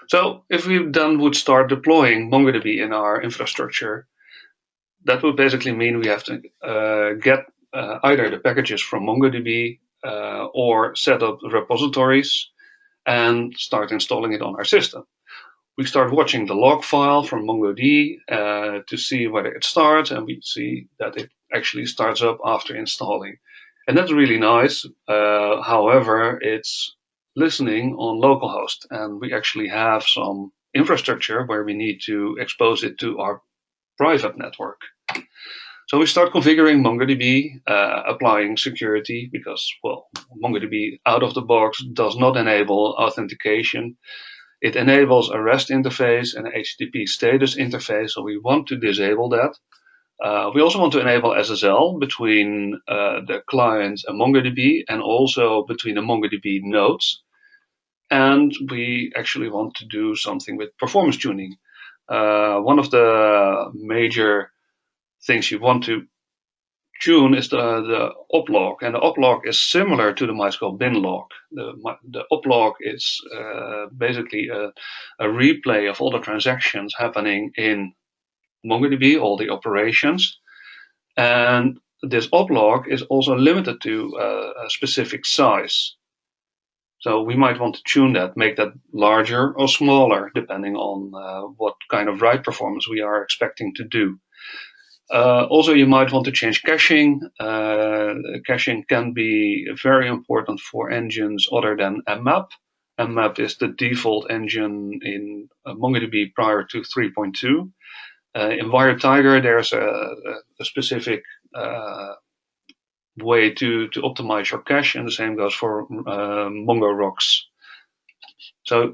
So if we then would start deploying MongoDB in our infrastructure, that would basically mean we have to get either the packages from MongoDB or set up repositories and start installing it on our system. We start watching the log file from MongoDB to see whether it starts, and we see that it actually starts up after installing. And that's really nice. However, it's listening on localhost, and we actually have some infrastructure where we need to expose it to our private network. So we start configuring MongoDB, applying security because, well, MongoDB out of the box does not enable authentication. It enables a REST interface and an HTTP status interface, so we want to disable that. We also want to enable SSL between the client and MongoDB, and also between the MongoDB nodes. And we actually want to do something with performance tuning. One of the major things you want to tune is the op log, and the op log is similar to the MySQL bin log. The op log is basically a replay of all the transactions happening in MongoDB, all the operations, and this op log is also limited to a specific size. So we might want to tune that, make that larger or smaller, depending on what kind of write performance we are expecting to do. Also, you might want to change caching. Caching can be very important for engines other than mmap. Mmap is the default engine in MongoDB prior to 3.2. In WiredTiger, there's a specific way to optimize your cache, and the same goes for MongoRocks. So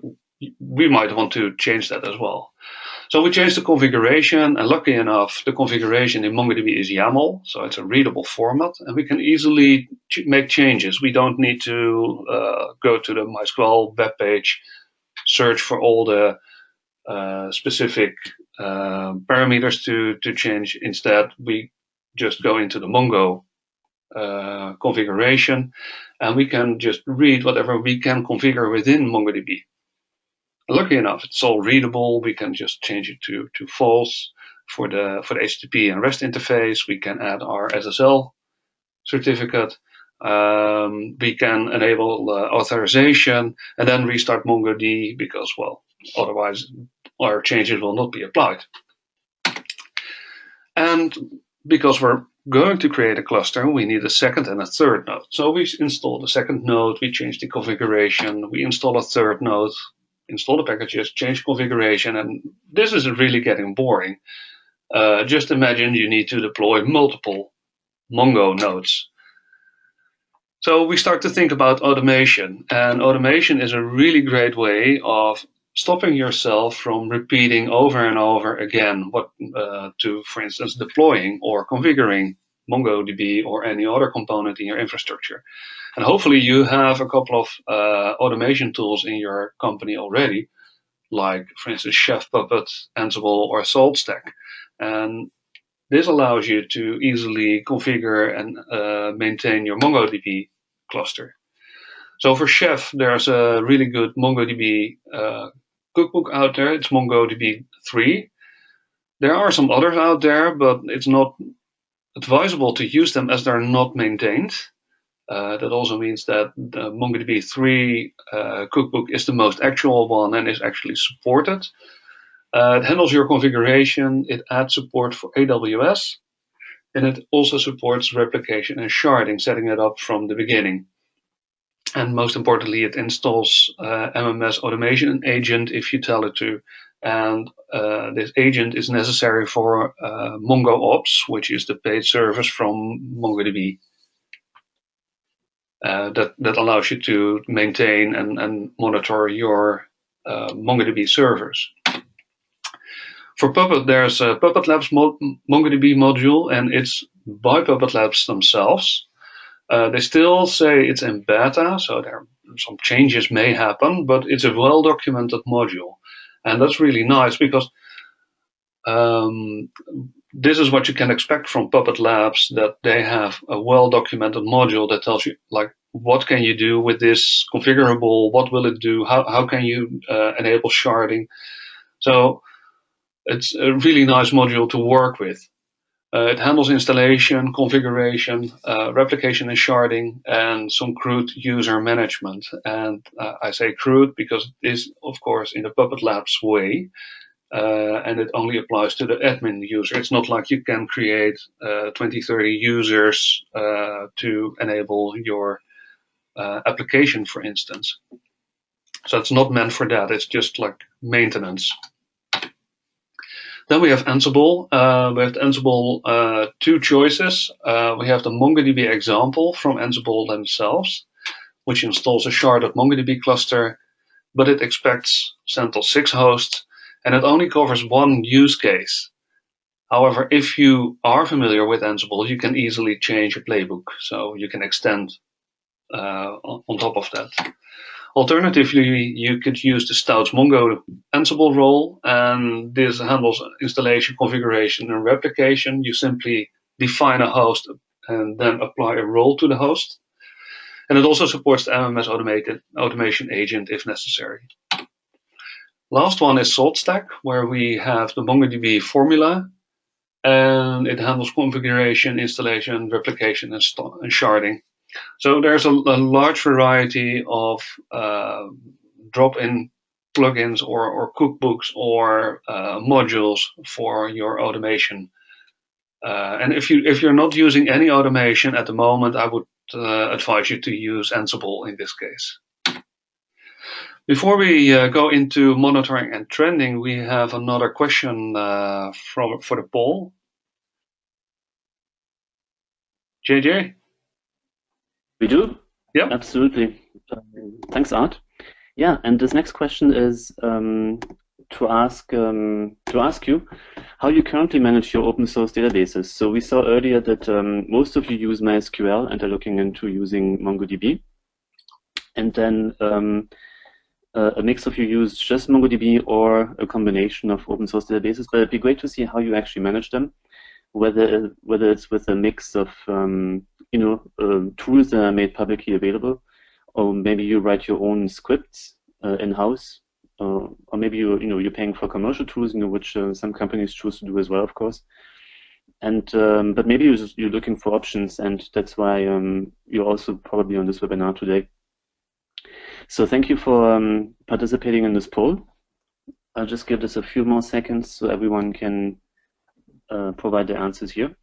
we might want to change that as well. So we changed the configuration, and lucky enough, the configuration in MongoDB is YAML, so it's a readable format, and we can easily make changes. We don't need to go to the MySQL web page, search for all the specific parameters to change. Instead, we just go into the Mongo configuration, and we can just read whatever we can configure within MongoDB. Lucky enough, it's all readable. We can just change it to false for the HTTP and REST interface. We can add our SSL certificate. We can enable authorization and then restart MongoDB because, well, otherwise our changes will not be applied. And because we're going to create a cluster, we need a second and a third node. So we install the second node, we change the configuration, we install a third node, install the packages, change configuration, and this is really getting boring. Just imagine you need to deploy multiple Mongo nodes. So we start to think about automation, and automation is a really great way of stopping yourself from repeating over and over again what to, for instance, deploying or configuring MongoDB or any other component in your infrastructure. And hopefully you have a couple of automation tools in your company already, like, for instance, Chef, Puppet, Ansible, or Saltstack. And this allows you to easily configure and maintain your MongoDB cluster. So for Chef, there's a really good MongoDB cookbook out there. It's MongoDB 3. There are some others out there, but it's not advisable to use them as they're not maintained. That also means that the MongoDB 3 cookbook is the most actual one and is actually supported. It handles your configuration, it adds support for AWS, and it also supports replication and sharding, setting it up from the beginning. And most importantly, it installs MMS automation agent if you tell it to. And this agent is necessary for MongoOps, which is the paid service from MongoDB. That allows you to maintain and monitor your MongoDB servers. For Puppet, there's a Puppet Labs MongoDB module, and it's by Puppet Labs themselves. They still say it's in beta, so there some changes may happen, but it's a well-documented module. And that's really nice because this is what you can expect from Puppet Labs, that they have a well-documented module that tells you, like, what can you do with this configurable? What will it do? How can you enable sharding? So it's a really nice module to work with. It handles installation, configuration, replication and sharding, and some crude user management. And I say crude because it is, of course, in the Puppet Labs way, and it only applies to the admin user. It's not like you can create 20, 30 users to enable your application, for instance. So it's not meant for that. It's just like maintenance. Then we have Ansible. We have Ansible two choices. We have the MongoDB example from Ansible themselves, which installs a sharded MongoDB cluster, but it expects CentOS 6 hosts, and it only covers one use case. However, if you are familiar with Ansible, you can easily change your playbook, so you can extend on top of that. Alternatively, you could use the Stouts Mongo Ansible role, and this handles installation, configuration, and replication. You simply define a host and then apply a role to the host. And it also supports the MMS automation agent if necessary. Last one is Saltstack, where we have the MongoDB formula, and it handles configuration, installation, replication, and sharding. So there's a large variety of drop-in plugins or cookbooks or modules for your automation. And if you're not using any automation at the moment, I would advise you to use Ansible in this case. Before we go into monitoring and trending, we have another question for the poll. JJ? We do? Yeah. Absolutely. Thanks, Art. Yeah, and this next question is to ask you how you currently manage your open source databases. So we saw earlier that most of you use MySQL and are looking into using MongoDB. And then a mix of you use just MongoDB or a combination of open source databases. But it'd be great to see how you actually manage them, whether it's with a mix of tools that are made publicly available, or maybe you write your own scripts in-house, or maybe you're paying for commercial tools, which some companies choose to do as well, of course. And but maybe you're looking for options, and that's why you're also probably on this webinar today. So thank you for participating in this poll. I'll just give this a few more seconds so everyone can provide their answers here.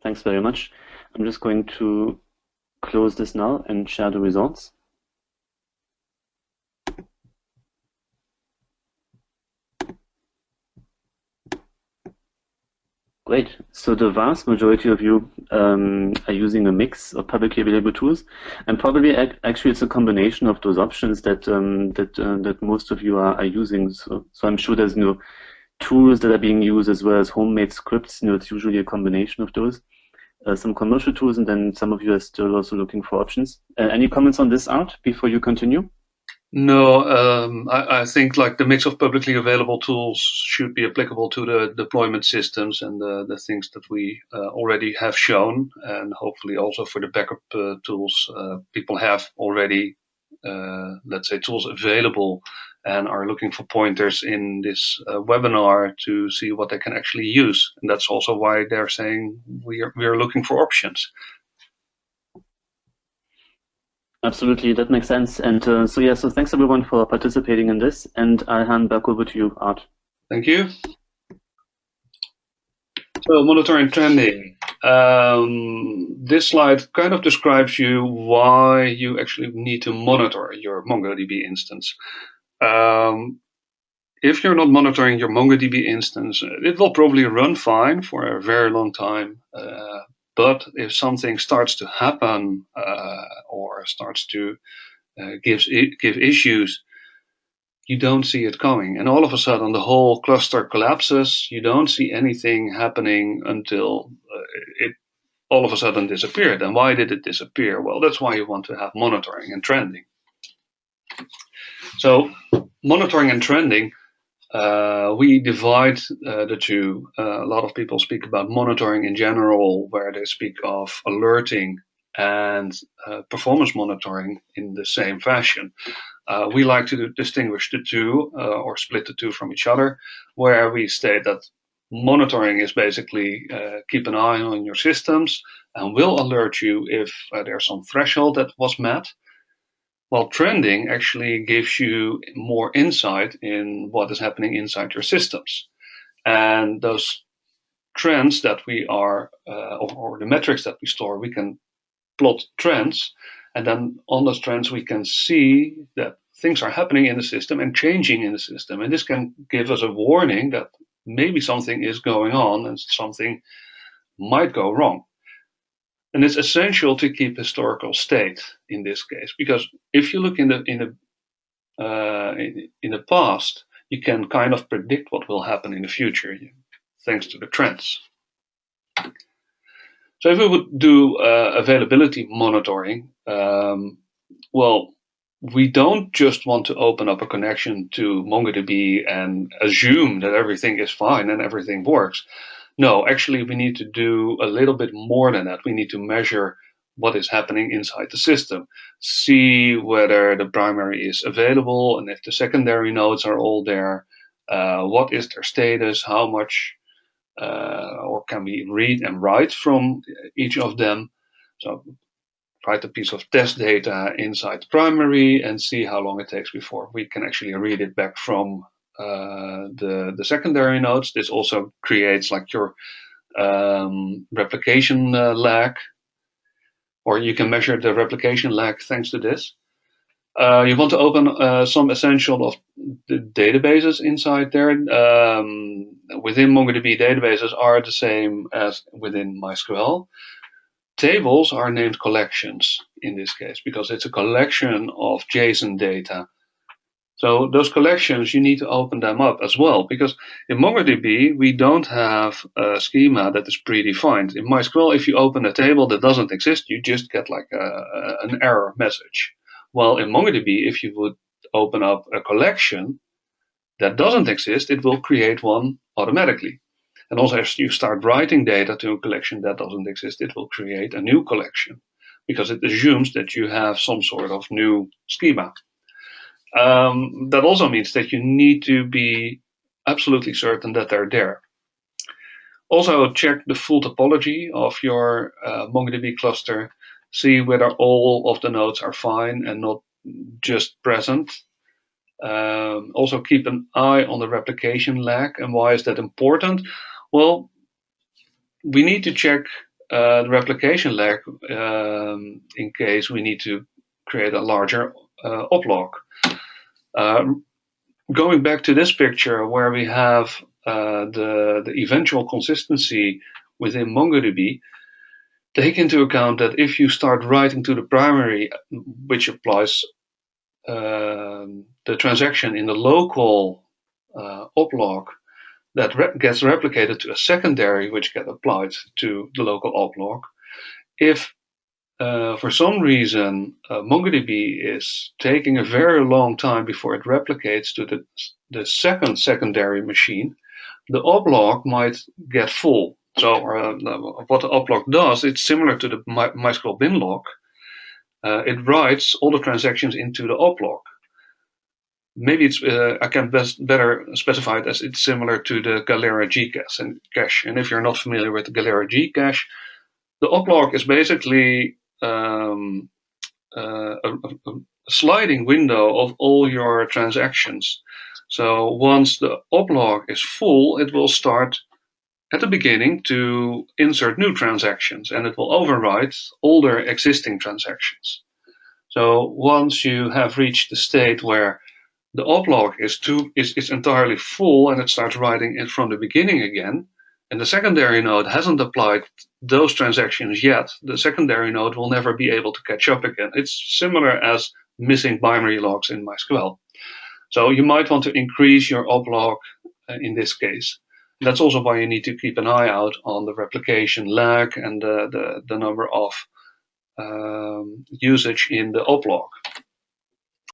Thanks very much. I'm just going to close this now and share the results. Great. So the vast majority of you are using a mix of publicly available tools, and probably actually it's a combination of those options that that most of you are using. So I'm sure there's tools that are being used as well as homemade scripts. It's usually a combination of those. Some commercial tools, and then some of you are still also looking for options. Any comments on this, Art, before you continue? No, I think like the mix of publicly available tools should be applicable to the deployment systems and the things that we already have shown, and hopefully also for the backup tools. People have already, let's say, tools available and are looking for pointers in this webinar to see what they can actually use. And that's also why they're saying we are looking for options. Absolutely, that makes sense. And so thanks everyone for participating in this, and I'll hand back over to you, Art. Thank you. So monitoring trending. This slide kind of describes you why you actually need to monitor your MongoDB instance. If you're not monitoring your MongoDB instance, it will probably run fine for a very long time. But if something starts to happen or starts to give issues, you don't see it coming. And all of a sudden, the whole cluster collapses. You don't see anything happening until it all of a sudden disappeared. And why did it disappear? Well, that's why you want to have monitoring and trending. So monitoring and trending We divide the two. A lot of people speak about monitoring in general, where they speak of alerting and performance monitoring in the same fashion. We like to distinguish the two or split the two from each other, where we state that monitoring is basically keep an eye on your systems and will alert you if there's some threshold that was met. While trending actually gives you more insight in what is happening inside your systems. And those trends that we are, or the metrics that we store, we can plot trends. And then on those trends, we can see that things are happening in the system and changing in the system. And this can give us a warning that maybe something is going on and something might go wrong. And it's essential to keep historical state in this case, because if you look in the past, you can kind of predict what will happen in the future, thanks to the trends. So if we would do availability monitoring, well, we don't just want to open up a connection to MongoDB and assume that everything is fine and everything works. No, actually, we need to do a little bit more than that. We need to measure what is happening inside the system, see whether the primary is available and if the secondary nodes are all there, what is their status, how much or can we read and write from each of them. So write a piece of test data inside the primary and see how long it takes before we can actually read it back from the secondary nodes. This also creates like your replication lag, or you can measure the replication lag thanks to this. You want to open some essential of the databases inside there. Within MongoDB, databases are the same as within MySQL. Tables are named collections in this case because it's a collection of JSON data. So those collections, you need to open them up as well, because in MongoDB, we don't have a schema that is predefined. In MySQL, if you open a table that doesn't exist, you just get like an error message. While in MongoDB, if you would open up a collection that doesn't exist, it will create one automatically. And also, if you start writing data to a collection that doesn't exist, it will create a new collection because it assumes that you have some sort of new schema. That also means that you need to be absolutely certain that they're there. Also, check the full topology of your MongoDB cluster. See whether all of the nodes are fine and not just present. Also, keep an eye on the replication lag. And why is that important? Well, we need to check the replication lag in case we need to create a larger oplog. Going back to this picture where we have the eventual consistency within MongoDB, take into account that if you start writing to the primary, which applies the transaction in the local oplog, that gets replicated to a secondary, which gets applied to the local oplog. If for some reason MongoDB is taking a very long time before it replicates to the second secondary machine, the oplog might get full. So what the oplog does, it's similar to the MySQL bin log. It writes all the transactions into the oplog. Maybe it's I can better specify it as it's similar to the Galera Gcache. And if you're not familiar with the Galera Gcache, the oplog is basically a sliding window of all your transactions. So once the oplog is full, it will start at the beginning to insert new transactions, and it will override older existing transactions. So once you have reached the state where the oplog is entirely full and it starts writing it from the beginning again, and the secondary node hasn't applied those transactions yet, the secondary node will never be able to catch up again. It's similar as missing binary logs in MySQL. So you might want to increase your oplog in this case. That's also why you need to keep an eye out on the replication lag and the number of usage in the oplog.